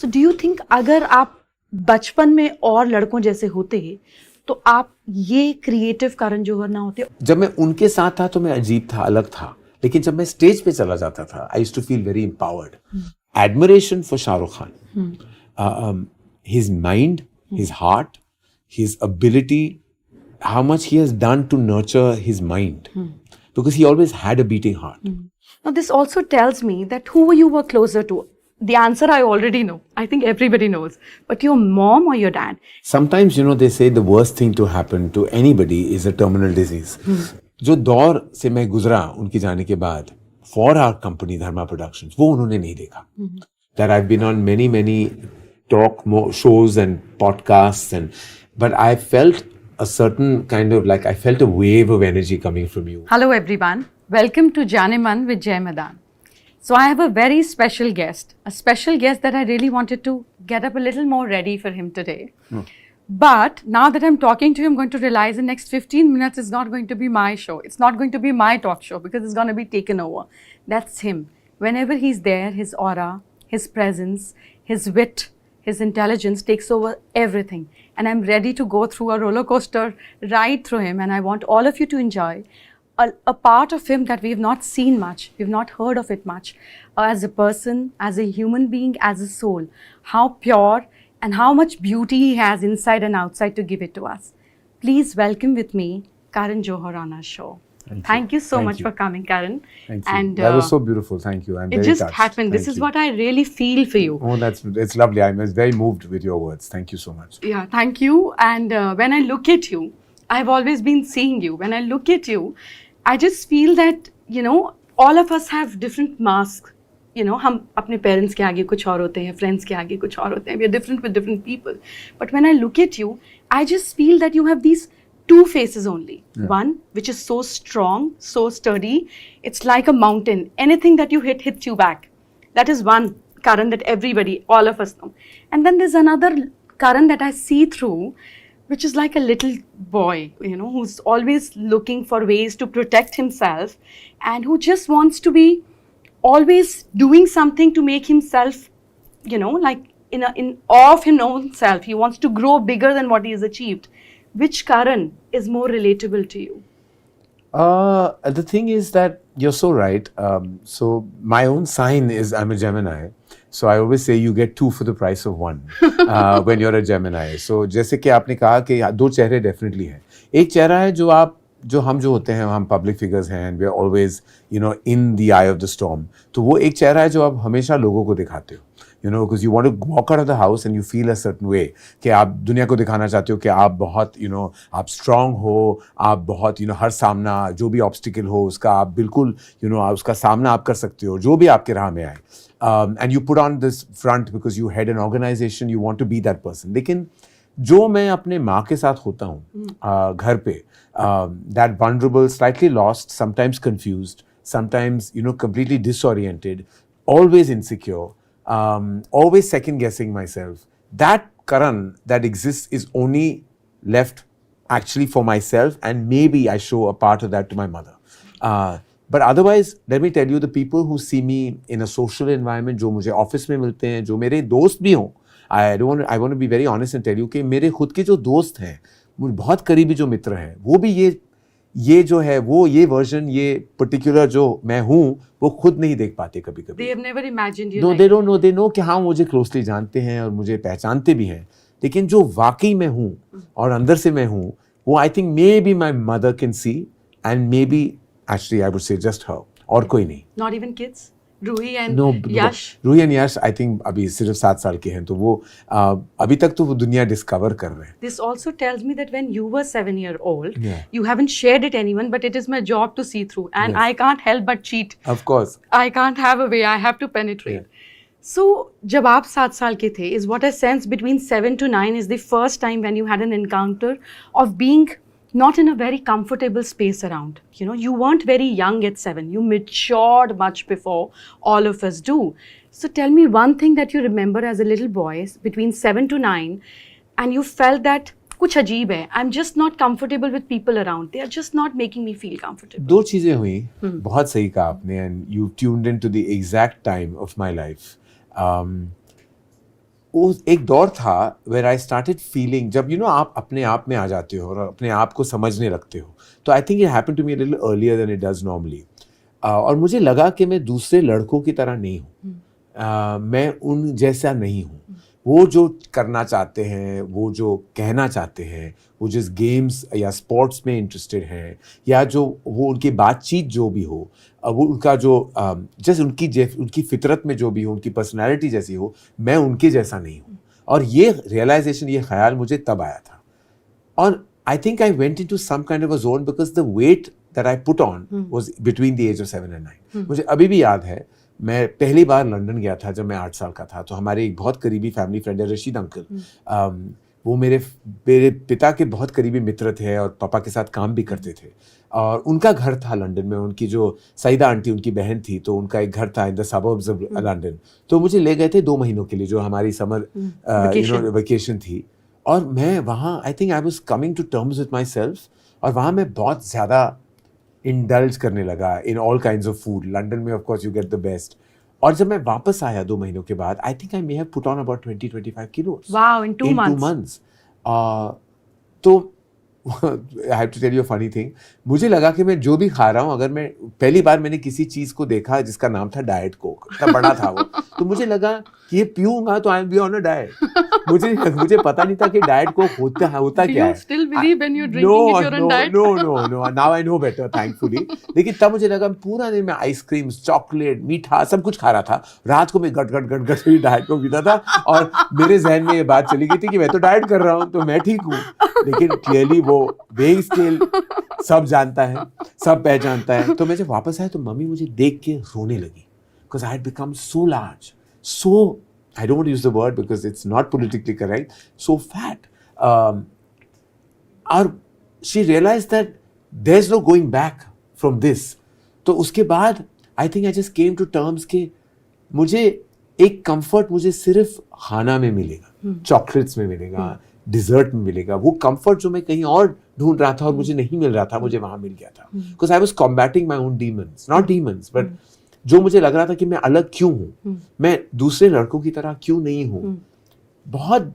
So do you think अगर आप बचपन में और लड़कों जैसे होते तो आप ये क्रिएटिव करण जौहर ना होते? जब मैं उनके साथ था तो मैं अजीब था, अलग था, लेकिन जब मैं स्टेज पे चला जाता था I used to feel very empowered. Admiration for Shahrukh Khan, his mind, his heart, his ability, how much he has done to nurture his mind, because he always had a beating heart. Now this also tells me that who you were closer to. The answer I already know. I think everybody knows. But your mom or your dad? Sometimes, you know, they say the worst thing to happen to anybody is a terminal disease. जो दौर से मैं गुजरा उनकी जाने के बाद for our company Dharma Productions, वो उन्होंने नहीं देखा. That I've been on many talk shows and podcasts, but I felt a certain kind of I felt a wave of energy coming from you. Hello everyone. Welcome to Janeman with Jay Madan. So I have a very special guest that I really wanted to get up a little more ready for him today. But now that I'm talking to you, I'm going to realize the next 15 minutes is not going to be my show. It's not going to be my talk show because it's going to be taken over. That's him. Whenever he's there, his aura, his presence, his wit, his intelligence takes over everything. And I'm ready to go through a roller coaster ride through him. And I want all of you to enjoy a part of him that we've not seen much, we've not heard of it much, as a person, as a human being, as a soul, how pure and how much beauty he has inside and outside to give it to us. Please welcome with me Karan Johar on our show. Thank you so much for coming, Karan. Thank you. And that was so beautiful. Thank you. I'm very touched. It just happened. This is what I really feel for you. Oh, it's lovely. I'm very moved with your words. Thank you so much. Yeah, thank you. And when I look at you, I've always been seeing you. When I look at you, I just feel that, you know, all of us have different masks. You know, हम अपने parents के आगे कुछ और होते हैं, friends के आगे कुछ और होते हैं. We are different with different people. But when I look at you, I just feel that you have these two faces only. Yeah. One, which is so strong, so sturdy. It's like a mountain. Anything that you hits you back. That is one Karan that everybody, all of us know. And then there's another Karan that I see through, which is like a little boy, you know, who's always looking for ways to protect himself and who just wants to be always doing something to make himself, you know, like in awe of his own self. He wants to grow bigger than what he has achieved. Which Karan is more relatable to you? The thing is that you're so right. So my own sign is I'm a Gemini. So I always say you get two for the price of one when you're a Gemini. So जैसे कि आपने कहा कि दो चेहरे definitely हैं. एक चेहरा है जो हम होते हैं, हम public figures हैं and we are always, you know, in the eye of the storm. तो वो एक चेहरा है जो आप हमेशा लोगों को दिखाते हो. You know, because you want to walk out of the house and you feel a certain way कि आप दुनिया को दिखाना चाहते हो कि आप बहुत, you know, आप strong हो, आप बहुत, you know, हर सामना जो भी obstacle हो उसका आप बिल्कुल, you know, उसका सामना आप कर सकते हो जो भी आपके राह में आए. And you put on this front because you head an organization, you want to be that person. लेकिन जो मैं अपने माँ के साथ होता हूँ घर पे, that vulnerable, slightly lost, sometimes confused, sometimes, you know, completely disoriented, always insecure, always second guessing myself. That Karan that exists is only left actually for myself, and maybe I show a part of that to my mother. But otherwise, let me tell you, the people who see me in a social environment, जो मुझे office में मिलते हैं, जो मेरे दोस्त भी हों, I want to be very honest and tell you कि मेरे खुद के जो दोस्त हैं, मुझे बहुत करीबी जो मित्र हैं, वो भी ये जो है, वो ये वर्जन, ये पर्टिकुलर जो मैं हूँ, वो खुद नहीं देख पाते कभी-कभी. They have never imagined you. No, they don't know. They know कि हाँ मुझे क्लोजली जानते हैं और मुझे पहचानते भी हैं, लेकिन जो वाकई मैं हूँ और अंदर से मैं हूँ, वो I think maybe my mother can see and maybe actually I would say just her और कोई नहीं. Not even kids? Ruhi and Yash? Ruhi and Yash I think अभी सिर्फ 7 साल के हैं, तो वो अभी तक तो वो दुनिया डिस्कवर कर रहे हैं. This also tells me that when you were 7-year-old, you haven't shared it anyone, but it is my job to see through, and I can't help but cheat. Of course. I can't have a way. I have to penetrate. So जब आप 7 साल के थे, is what I sense between 7 to 9 is the first time when you had an encounter of being not in a very comfortable space around. You know, you weren't very young at 7. You matured much before all of us do. So tell me one thing that you remember as a little boy between 7 to 9 and you felt that कुछ अजीब है. I'm just not comfortable with people around. They are just not making me feel comfortable. दो चीजें हुई, बहुत सही कहा आपने, and you tuned into the exact time of my life. वो एक दौर था वेर आई स्टार्टेड फीलिंग, जब आप अपने आप में आ जाते हो और अपने आप को समझने लगते हो, तो I think it happened to me a little earlier than it does normally. और मुझे लगा कि मैं दूसरे लड़कों की तरह नहीं हूँ, मैं उन जैसा नहीं हूँ। वो जो करना चाहते हैं, वो जो कहना चाहते हैं, वो जिस गेम्स या स्पोर्ट्स में इंटरेस्टेड हैं, या जो वो उनकी बातचीत जो भी हो, वो उनका जो जैसे उनकी फितरत में जो भी हो, उनकी पर्सनैलिटी जैसी हो, मैं उनके जैसा नहीं हूँ। और ये रियलाइजेशन, ये ख्याल मुझे तब आया था। और I think I went into some kind of a zone because the weight that I put on was between the age of 7 and 9। मुझे अभी भी याद है, मैं पहली बार लंदन गया था जब मैं 8 साल का था। तो हमारे एक बहुत करीबी फैमिली फ्रेंड है रशीद अंकल, वो मेरे पिता के बहुत करीबी मित्र थे और पापा के साथ काम भी करते थे। और उनका घर था लंदन में, उनकी जो सईदा आंटी उनकी बहन थी, तो उनका एक घर था in the suburbs of London. तो मुझे ले गए थे 2 महीनों के लिए, जो हमारी समर वेकेशन थी। और मैं वहाँ, I think I was coming to terms with myself, और वहाँ मैं बहुत ज़्यादा इंडल्ज करने लगा in all kinds of food. London में of course you get the best. और जब मैं वापस आया 2 महीनों के बाद, I think I may have put on about 20-25 kilos। Wow, in 2 months. 2 months। तो I have to tell you a funny thing, मुझे लगा कि मैं जो भी खा रहा हूँ, अगर मैं पहली बार मैंने किसी चीज़ को देखा जिसका नाम था डाइट कोक, इतना बड़ा था वो, तो मुझे लगा कि ये पीऊंगा तो I will be on a diet. मुझे पता नहीं था कि डाइट कोक होता Do क्या you है। still believe when you're drinking it, you're on diet? No, now I know better, thankfully। लेकिन तब मुझे लगा पूरा दिन मैं आइसक्रीम, चॉकलेट, मीठा सब कुछ खा रहा था। रात को मैं गट डाइट को पीता था, और मेरे जहन में ये बात चली गई थी कि मैं तो डाइट कर रहा हूँ, तो मैं ठीक हूँ। लेकिन क्लियरली वो वेइंग स्केल सब जानता है, सब पहचानता है। तो मैं जब वापस आया तो मम्मी मुझे देख के रोने लगी, because I had become so large, so I don't want to use the word because it's not politically correct, so fat. और she realized that there's no going back from this. तो उसके बाद I think I just came to terms कि मुझे एक comfort मुझे सिर्फ खाना में मिलेगा, चॉकलेट्स में मिलेगा, डिजर्ट में मिलेगा। वो कंफर्ट जो मैं कहीं और ढूंढ रहा था और मुझे नहीं मिल रहा था, मुझे वहां मिल गया था। Because I was combating my own demons, not demons, but जो मुझे लग रहा था कि मैं अलग क्यों हूँ, मैं दूसरे लड़कों की तरह क्यों नहीं हूँ। बहुत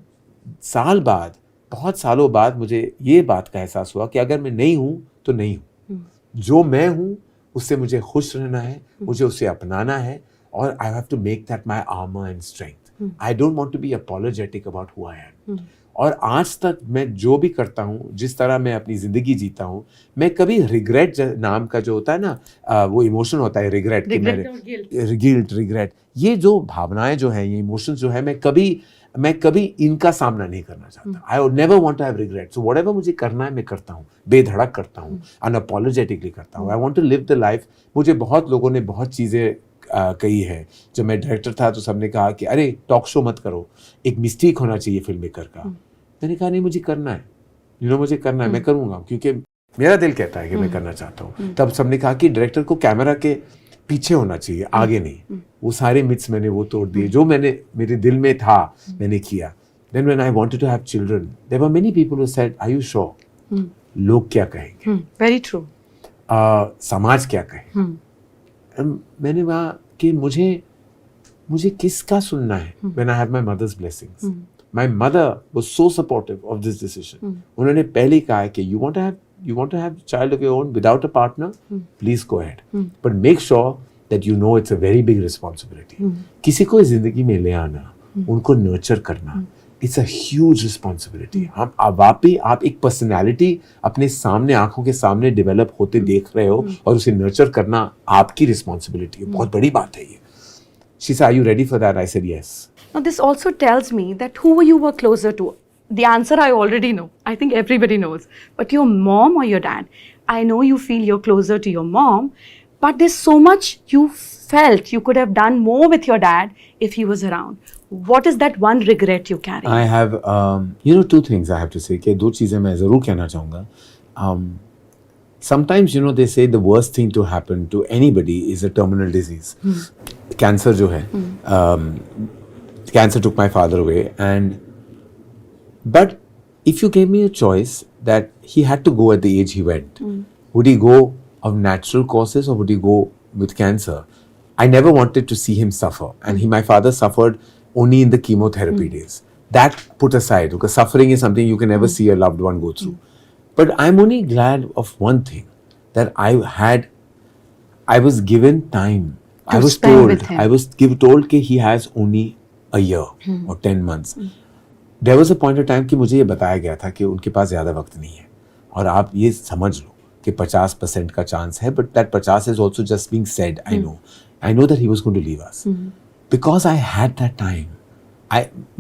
सालों बाद मुझे ये बात का एहसास हुआ कि अगर मैं नहीं हूँ तो नहीं हूँ। जो मैं हूँ उससे मुझे खुश रहना है, मुझे उसे अपनाना है, और I have to make that my armour and strength. I don't want to be apologetic about who I am. और आज तक मैं जो भी करता हूँ, जिस तरह मैं अपनी ज़िंदगी जीता हूँ, मैं कभी रिग्रेट नाम का जो होता है ना, वो इमोशन होता है रिग्रेट, कि मेरे गिल्ट, रिग्रेट, ये जो भावनाएं जो हैं, ये इमोशंस जो है, मैं कभी इनका सामना नहीं करना चाहता। I would never want to have regret. So whatever मुझे करना है मैं करता हूँ, बेधड़क करता हूँ, अनअपॉलोजेटिकली करता हूँ। I want to live the life. मुझे बहुत लोगों ने बहुत चीज़ें कही है। जब मैं डायरेक्टर था तो सबने कहा कि अरे टॉक शो मत करो, एक मिस्टेक होना चाहिए फिल्म मेकर का। मैंने कहा नहीं, मुझे करना है, मुझे करना है, मैं करूँगा, क्योंकि मेरा दिल कहता है कि मैं करना चाहता हूँ। तब सबने कहा कि डायरेक्टर को कैमरा के पीछे होना चाहिए, आगे नहीं। वो सारे मिथ्स मैंने वो तोड़ दिए, जो मेरे दिल में था मैंने किया। Then when I wanted to have children, there were many people who said, "Are you sure?" लोग क्या कहेंगे? Very true. समाज क्या कहे? मैंने कहा कि मुझे किसका सुनना है? When I have my mother's blessings. My mother was so supportive of this decision. उन्होंने पहले कहा कि you want to have a child of your own without a partner, please go ahead. But make sure that you know it's a very big responsibility. किसी को जिंदगी में ले आना, उनको नर्चर करना, it's a huge responsibility. आप एक पर्सनैलिटी अपने सामने, आंखों के सामने डेवलप होते देख रहे हो, और उसे नर्चर करना आपकी रिस्पॉन्सिबिलिटी है। बहुत बड़ी बात है ये। She said, "Are you ready for that?" I said, "Yes." Now this also tells me that who you were closer to. The answer I already know. I think everybody knows. But your mom or your dad? I know you feel you're closer to your mom, but there's so much you felt you could have done more with your dad if he was around. What is that one regret you carry? I have, two things I have to say. कि दो चीज़ें मैं ज़रूर कहना चाहूँगा. Sometimes, they say the worst thing to happen to anybody is a terminal disease. Cancer जो है, cancer took my father away, but if you gave me a choice that he had to go at the age he went, would he go of natural causes or would he go with cancer? I never wanted to see him suffer, and my father suffered only in the chemotherapy days. That put aside, because suffering is something you can never see a loved one go through. But I'm only glad of one thing, that I was given time. To I was spend told, with him. told कि he has only a year or 10 months. There was a point of time कि मुझे ये बताया गया था कि उनके पास ज़्यादा वक्त नहीं है, और आप ये समझ लो कि 50% का चांस है, but that 50 is also just being said. I know that he was going to leave us. Because I had that time.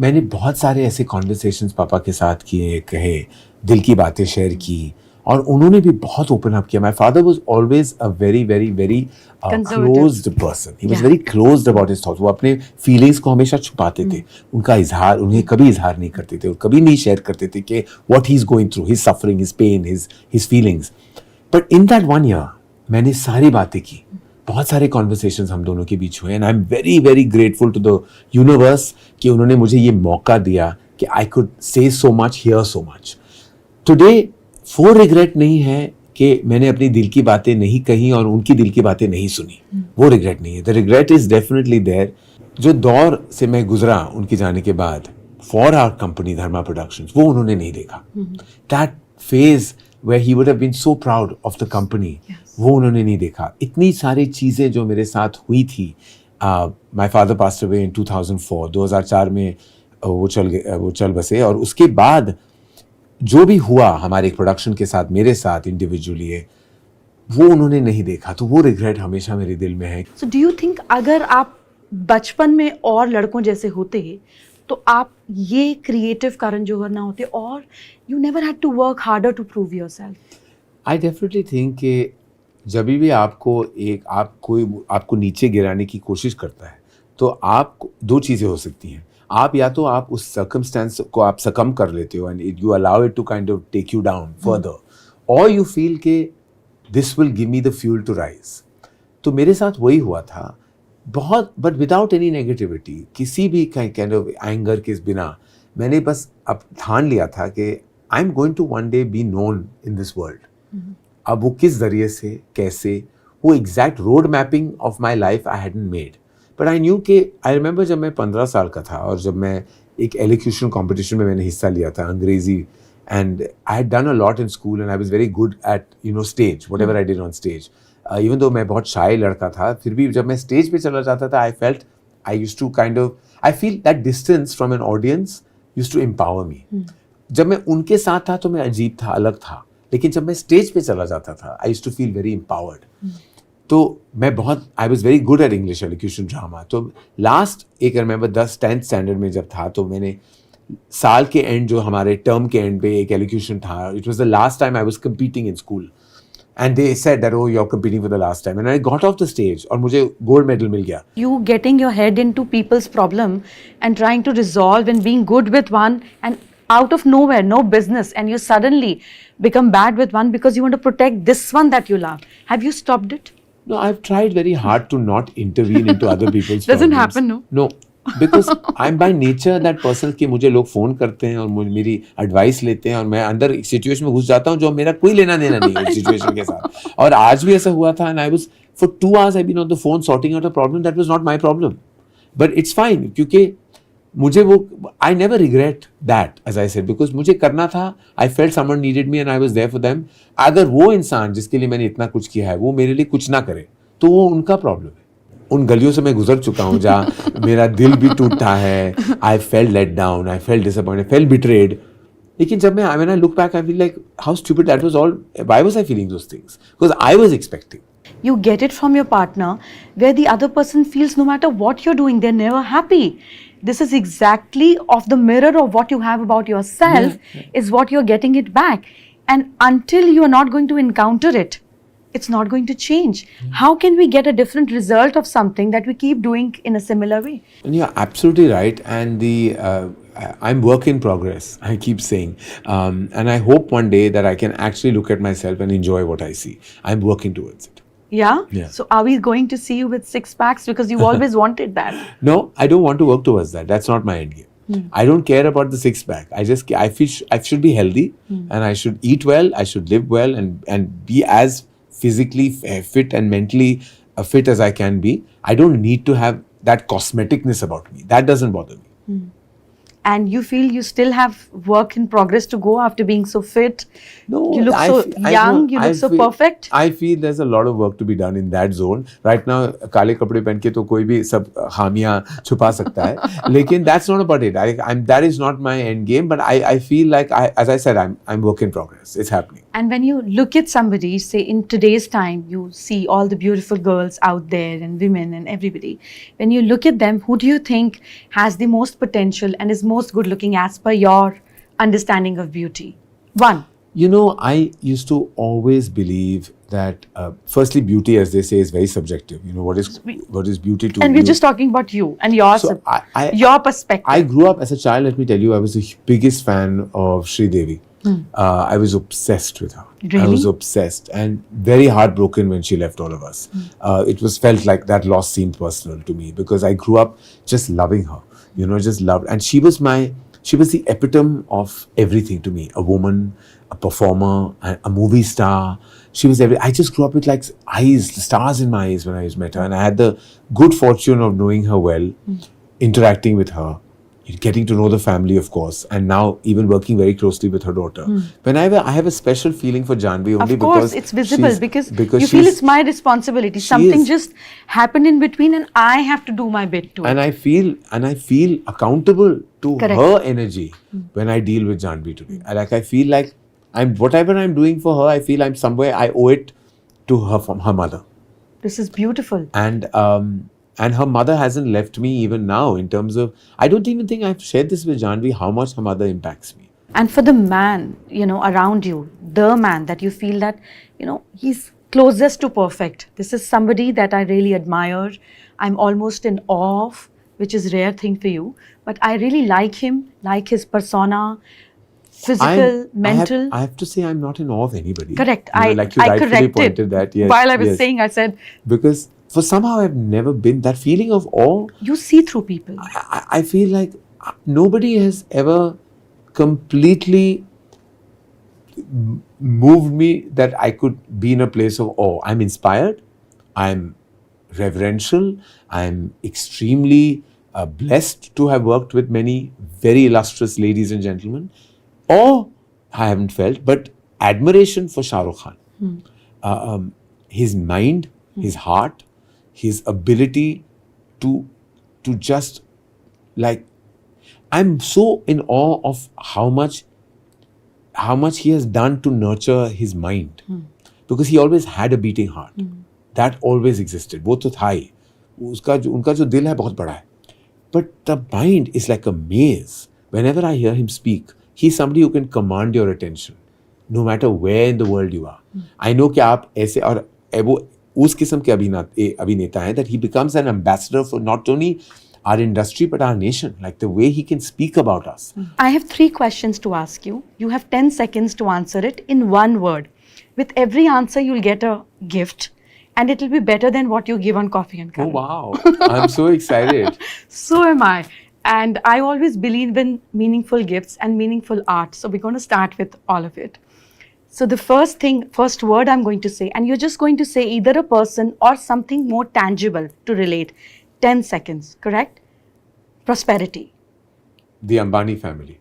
मैंने बहुत सारे ऐसे कॉन्वर्सेशंस पापा के साथ किए, कहे, दिल की बातें शेयर की, और उन्होंने भी बहुत ओपन अप किया. My father was always a very very very closed person. He was very closed about his thoughts. वो अपने फीलिंग्स को हमेशा छुपाते थे. उनका इजहार, उन्हें कभी इजहार नहीं करते थे, और कभी नहीं शेयर करते थे कि what he is going through, his suffering, his pain, his feelings. But in that 1 year मैंने सारी बातें की. बहुत सारे कॉन्वर्सेशंस हम दोनों के बीच हुए, and I am very very grateful to the universe कि उन्होंने मुझे ये मौका दिया कि I could say so much, here so much. Today वो रिग्रेट नहीं है कि मैंने अपनी दिल की बातें नहीं कही और उनकी दिल की बातें नहीं सुनी. वो रिग्रेट नहीं है. The regret is definitely there. जो दौर से मैं गुजरा उनके जाने के बाद for our company Dharma productions, वो उन्होंने नहीं देखा. That phase where he would have been so proud of the company, वो उन्होंने नहीं देखा. इतनी सारी चीज़ें जो मेरे साथ हुई थी. My father passed away in 2004. 2004 में वो चल बसे, और उसके बाद जो भी हुआ हमारे प्रोडक्शन के साथ, मेरे साथ इंडिविजुअली, वो उन्होंने नहीं देखा. तो वो रिग्रेट हमेशा मेरे दिल में है. So do you think अगर आप बचपन में और लड़कों जैसे होते तो आप ये क्रिएटिव कारण जौहर ना होते, और you never had to work harder to prove yourself? I definitely think कि जब भी आपको नीचे गिराने की कोशिश करता है, तो आप दो चीज़ें हो सकती हैं. आप या तो आप उस सर्कमस्टेंस को आप सकम कर लेते हो, and you allow it to kind of take you down further, और यू फील कि this will give me the fuel to rise. तो मेरे साथ वही हुआ था बहुत, बट विदाउट एनी नेगेटिविटी, किसी भी काइंड ऑफ एंगर के बिना. मैंने बस अब ठान लिया था कि I am going to one day be known in this world. अब वो किस जरिए से, कैसे, वो exact road mapping of my life I hadn't made, but I knew कि आई रिमेंबर जब मैं 15 साल का था, और जब मैं एक एलोक्यूशन कॉम्पिटिशन में मैंने हिस्सा लिया था, अंग्रेजी, and I had done a lot in school, and I was very good at stage, whatever I did on stage. Even though मैं बहुत शाय लड़का था, फिर भी जब मैं स्टेज पे चला जाता था, I used to kind of, I feel that distance from an audience used to empower me. जब मैं उनके साथ था तो मैं अजीब था, अलग था, लेकिन जब मैं स्टेज पे चला जाता था, I used to feel very empowered. तो मैं बहुत, I was very good at English elocution drama. तो लास्ट एक रिमेंबर 10th स्टैंडर्ड में जब था, तो मैंने साल के एंड, जो हमारे टर्म के एंड पे एक एलोक्यूशन था. It was the last time I was competing in school, and they said that, oh, you're competing for the last time, and I got off the stage और मुझे gold medal मिल गया. You getting your head into people's problem and trying to resolve and being good with one, and out of nowhere, no business, and you suddenly become bad with one because you want to protect this one that you love. Have you stopped it? No, I've tried very hard to not intervene into other people's Doesn't problems. happen, no? No. Because I'm by nature that person कि मुझे लोग phone करते हैं और मेरी advice लेते हैं, और मैं अंदर एक सिचुएशन में घुस जाता हूँ जो मेरा कोई लेना देना नहीं है उस सिचुएशन के साथ. और आज भी ऐसा हुआ था, and I was for 2 hours I been on the phone sorting out a problem that was not my problem, but it's fine, क्योंकि मुझे वो, I never regret that, as I said, because मुझे करना था. I felt someone needed me and I was there for them. अगर वो इंसान जिसके लिए मैंने इतना कुछ किया है, वो मेरे लिए कुछ ना करे, तो वो उनका प्रॉब्लम है. उन गलियों से मैं गुजर चुका हूँ जहाँ मेरा दिल भी टूटा है. I felt let down, I felt disappointed, felt betrayed. लेकिन जब मैं, when I look back, I feel like how stupid that was all. Why was I feeling those things? Because I was expecting. You get it from your partner, where the other person feels no matter what you're doing, they're never happy. This is exactly of the mirror of what you have about yourself, is what you're getting it back. And until you're not going to encounter it, it's not going to change. How can we get a different result of something that we keep doing in a similar way? And you're absolutely right. And I'm work in progress, I keep saying. And I hope one day that I can actually look at myself and enjoy what I see. I'm working towards it. Yeah? Yeah. So are we going to see you with 6 packs? Because you always wanted that. No, I don't want to work towards that. That's not my end game. I don't care about the 6-pack. I feel I should be healthy, and I should eat well, I should live well, and be as physically fit and mentally fit as I can be. I don't need to have that cosmeticness about me. That doesn't bother me. And you feel you still have work in progress to go after being so fit? No, You look I so fe- I young, know- you I look so feel- perfect. I feel there's a lot of work to be done in that zone. Right now, काले कपड़े पहन के तो कोई भी सब खामियां छुपा सकता है. लेकिन that's not about it. That is not my end game. But I feel like as I said, I'm work in progress. It's happening. And when you look at somebody, say in today's time, you see all the beautiful girls out there and women and everybody. When you look at them, who do you think has the most potential and is most good looking as per your understanding of beauty? One. You know, I used to always believe that firstly, beauty, as they say, is very subjective. You know, what is beauty to And you? we're just talking about you and your, So your perspective. I grew up as a child. Let me tell you, I was the biggest fan of Sri Devi. I was obsessed with her. I Really? was obsessed and very heartbroken when she left all of us. It was felt like that loss seemed personal to me because I grew up just loving her. You know, just loved, and she was the epitome of everything to me. A woman, a performer, a movie star. She was I just grew up with like stars in my eyes when I met her, and I had the good fortune of knowing her well, interacting with her, getting to know the family, of course, and now even working very closely with her daughter. Whenever I have a special feeling for Janvi only Of course, because it's visible she's- because you feel she's- it's my responsibility. she Something is. just happened in between, and I have to do my bit too. and I feel accountable to Correct. her energy when I deal with Janvi today. I feel like whatever I'm doing for her, I feel I'm somewhere I owe it to her from her mother. This is beautiful. And her mother hasn't left me even now in terms of, I don't even think I've shared this with Janvi, how much her mother impacts me. And for the man, you know, around you, the man that you feel that, you know, he's closest to perfect. This is somebody that I really admire. I'm almost in awe of, which is a rare thing for you. But I really like him, like his persona, physical, mental. I have to say I'm not in awe of anybody. Correct. You know, like you I rightfully corrected. pointed that. Yes, While I was yes. saying, I said, Because for somehow I've never been, that feeling of awe, you see through people. I feel like nobody has ever completely moved me that I could be in a place of awe. I'm inspired, I'm reverential, I'm extremely blessed to have worked with many very illustrious ladies and gentlemen. Awe I haven't felt, but admiration for Shah Rukh Khan. His mind, his heart, his ability to just like, I'm so in awe of how much he has done to nurture his mind, because he always had a beating heart. That always existed. वो तो था ही. उनका जो दिल है बहुत बड़ा है. But the mind is like a maze. Whenever I hear him speak, he's somebody who can command your attention, no matter where in the world you are. I know कि आप ऐसे और वो उस किस्म के अभिनेता हैं that he becomes an ambassador for not only our industry but our nation, like the way he can speak about us. I have 3 questions to ask you. You have 10 seconds to answer it in one word. With every answer, you'll get a gift, and it will be better than what you give on Coffee and Oh Curry. wow, I'm so excited. So am I. And I always believe in meaningful gifts and meaningful art. So we're going to start with all of it. So the first word I'm going to say, and you're just going to say either a person or something more tangible to relate. 10 seconds, correct? Prosperity. The Ambani family.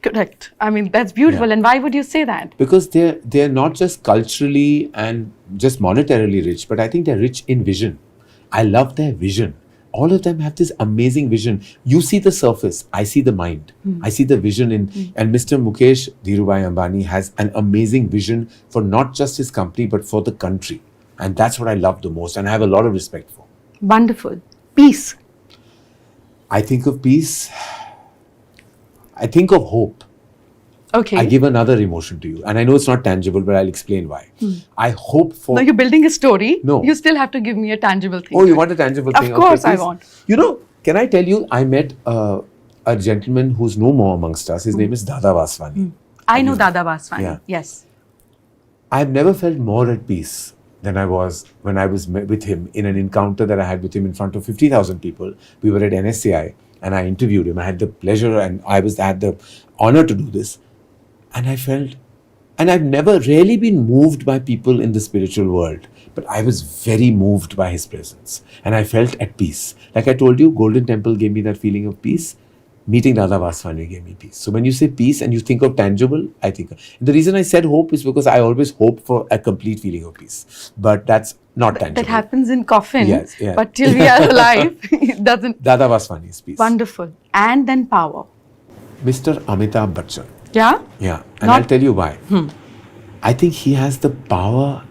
Correct. I mean, that's beautiful. Yeah. And why would you say that? Because they're not just culturally and just monetarily rich, but I think they're rich in vision. I love their vision. All of them have this amazing vision. You see the surface, I see the mind. I see the vision and Mr. Mukesh Dhirubhai Ambani has an amazing vision for not just his company, but for the country. And that's what I love the most and I have a lot of respect for. Wonderful. Peace. I think of peace. I think of hope. Okay. I give another emotion to you. And I know it's not tangible, but I'll explain why. I hope for... No, you're building a story. No. You still have to give me a tangible thing. Oh, you want a tangible thing? Of course Okay, I please. want. You know, can I tell you, I met a gentleman who's no more amongst us. His name is Dada Vaswani. I know Dada Vaswani. Yeah. Yes. I've never felt more at peace than I was when I was with him in an encounter that I had with him in front of 50,000 people. We were at NSCI and I interviewed him. I had the pleasure and I had the honor to do this. And I felt, and I've never really been moved by people in the spiritual world, but I was very moved by his presence and I felt at peace. Like I told you, Golden Temple gave me that feeling of peace. meeting Dada Vaswani gave me peace. So when you say peace and you think of tangible, I think the reason I said hope is because I always hope for a complete feeling of peace, but that's not tangible. That happens in coffin. Yes, yeah. But till we are alive, it doesn't. Dada Vaswani's peace. Wonderful. And then power. Mr. Amitabh Bachchan. Yeah? Yeah, and Not- I'll tell you why. I think he has the power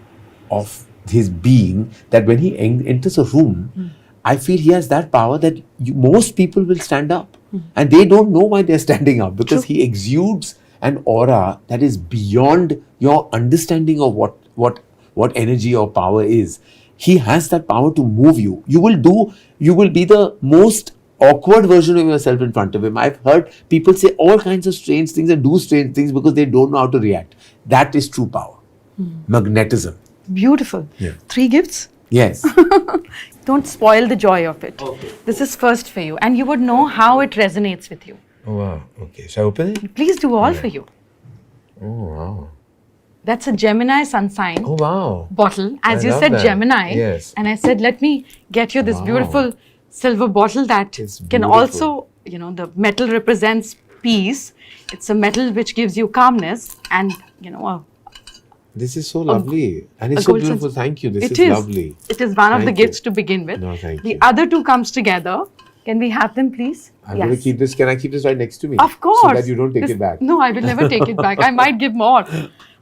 of his being that when he enters a room, I feel he has that power that most people will stand up and they don't know why they're standing up because he exudes an aura that is beyond your understanding of what energy or power is. He has that power to move you. You will be the most awkward version of yourself in front of him. I've heard people say all kinds of strange things and do strange things because they don't know how to react. That is true power. Magnetism. Beautiful. Yeah. 3 gifts. Yes. Don't spoil the joy of it. Okay. This is first for you, and you would know how it resonates with you. Oh wow. Okay. Shall I open it? Please do all for you. Oh wow. That's a Gemini sun sign Oh wow. bottle. As I you love said, that. Gemini. Yes. And I said, let me get you this Wow. beautiful silver bottle that It's can beautiful. also, the metal represents peace. It's a metal which gives you calmness and, This is so lovely. And it's a so gold beautiful. sense- Thank you. This It is is. lovely. It is one of the Thank you. gifts to begin with. No, thank The you. other two comes together. Can we have them, please? I'm going to keep this. Can I keep this right next to me? Of course. So that you don't take This- it back. No, I will never take it back. I might give more.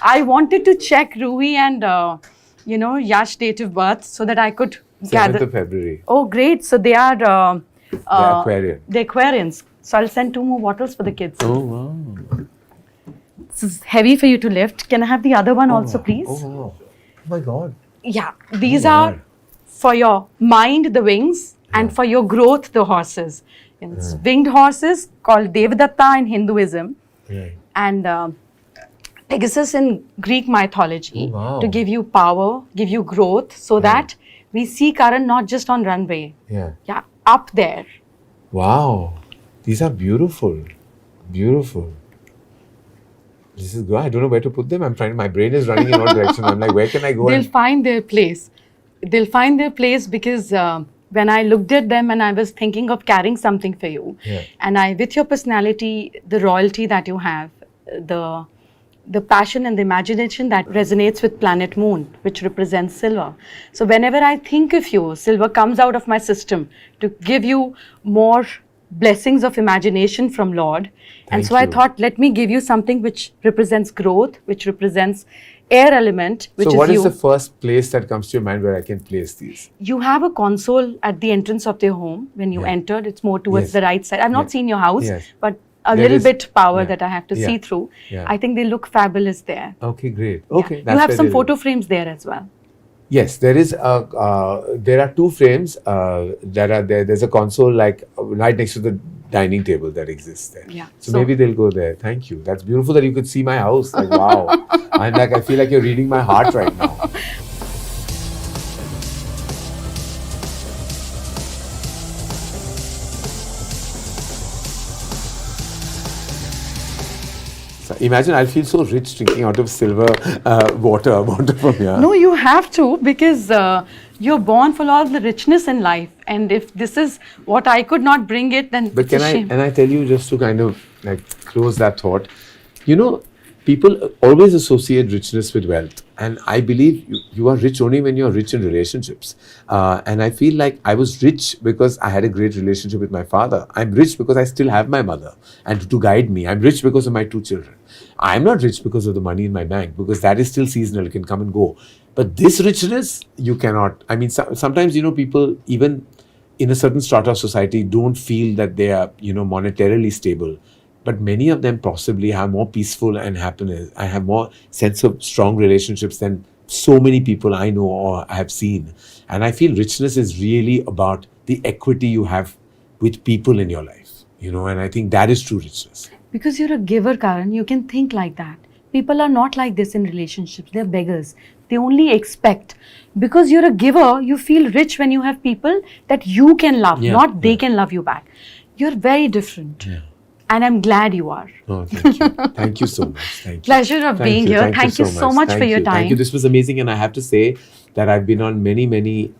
I wanted to check Ruhi and, Yash date of birth so that I could 7th gather. of February. Oh, great. So they are The Aquarian. the Aquarians. So I'll send 2 more bottles for the kids. Oh wow. This is heavy for you to lift. Can I have the other one also, please? Oh wow. Oh my God. Yeah. These Oh, are wow. for your mind, the wings, and for your growth, the horses. It's winged horses called Devadatta in Hinduism, Right. and Pegasus in Greek mythology, Oh, wow. to give you power, give you growth, so that we see Karan not just on runway, Yeah. yeah, up there. Wow. These are beautiful. Beautiful. This is good. I don't know where to put them. My brain is running in all directions. I'm like, where can I go? They'll And, find their place. They'll find their place because when I looked at them and I was thinking of carrying something for you, Yeah. and with your personality, the royalty that you have, the passion and the imagination that resonates with planet Moon, which represents silver. So whenever I think of you, silver comes out of my system to give you more blessings of imagination from Lord. And Thank so I you. thought, let me give you something which represents growth, which represents air element, which so is what you. is the first place that comes to your mind where I can place these? You have a console at the entrance of their home when you Yeah. entered. It's more towards Yes. the right side. I've not Yeah. seen your house, Yes. but a There little is- bit power yeah. that I have to Yeah. see through. Yeah. I think they look fabulous there. Okay, great. Yeah. Okay. You that's have where some they photo live. frames there as well. Yes, there is there are 2 frames that are there. There's a console like right next to the dining table that exists there. Yeah. So maybe they'll go there. Thank you. That's beautiful that you could see my house. Like wow. I feel like you're reading my heart right now. So imagine I'll feel so rich drinking out of silver water from here. No, you have to, because you're born for all the richness in life. And if this is what I could not bring it, then But it's can a shame. I tell you, just to kind of like close that thought, people always associate richness with wealth. And I believe you are rich only when you're rich in relationships. And I feel like I was rich because I had a great relationship with my father. I'm rich because I still have my mother and to guide me. I'm rich because of my 2 children. I'm not rich because of the money in my bank, because that is still seasonal, it can come and go. But this richness, you cannot. I mean, sometimes, people even in a certain strata of society don't feel that they are, monetarily stable. But many of them possibly have more peaceful and happiness. I have more sense of strong relationships than so many people I know or I have seen. And I feel richness is really about the equity you have with people in your life, and I think that is true richness. Because you're a giver, Karan, you can think like that. People are not like this in relationships. They're beggars. They only expect. Because you're a giver, you feel rich when you have people that you can love, Yeah, not they yeah. can love you back. You're very different. Yeah. And I'm glad you are. Oh, thank you. Thank you so much. Thank you. Pleasure of being here. Thank you so much for Thank your you. time. Thank you. This was amazing. And I have to say that I've been on many, many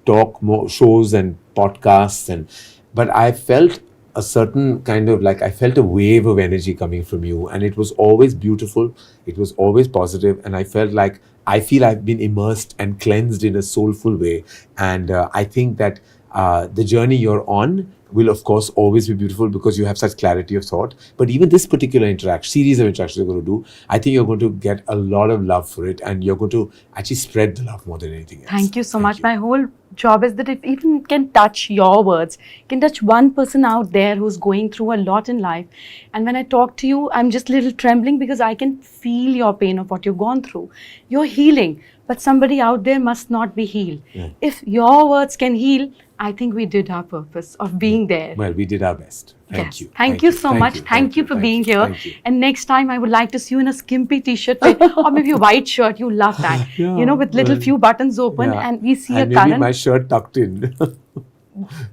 shows and podcasts. But I felt a certain kind of like, I felt a wave of energy coming from you, and it was always beautiful. It was always positive, and I felt like I feel I've been immersed and cleansed in a soulful way. And I think that the journey you're on will of course always be beautiful because you have such clarity of thought. But even this particular series of interactions you're going to do, I think you're going to get a lot of love for it, and you're going to actually spread the love more than anything else. Thank you so much. My whole job is that if even it can touch your words, can touch one person out there who's going through a lot in life. And when I talk to you, I'm just a little trembling because I can feel your pain of what you've gone through. You're healing, but somebody out there must not be healed. Yeah. If your words can heal, I think we did our purpose of being there. Well, we did our best. Thank Yes. you. Thank you so much. Thank you for being here. Thank you. And next time, I would like to see you in a skimpy t-shirt or maybe a white shirt. You love that. Yeah, You know, with little well, few buttons open, Yeah. and we see and a maybe current. my shirt tucked in.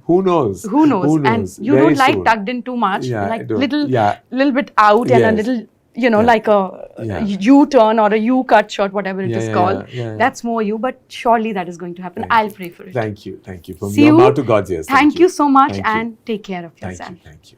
Who knows? Who knows? And you Very don't like soon. tucked in too much. Yeah, You I like don't. little, Yeah. little bit out and a Yes. little, you know, Yeah. like a Yeah. U-turn or a U-cut shot, whatever it Yeah, is yeah, called. yeah, yeah. That's more you, but surely that is going to happen. Thank I'll you. pray for it. Thank you. Thank you. From See your you. mouth to God's ears. Thank you so much, Thank you. and take care of Thank yourself. you. Thank you.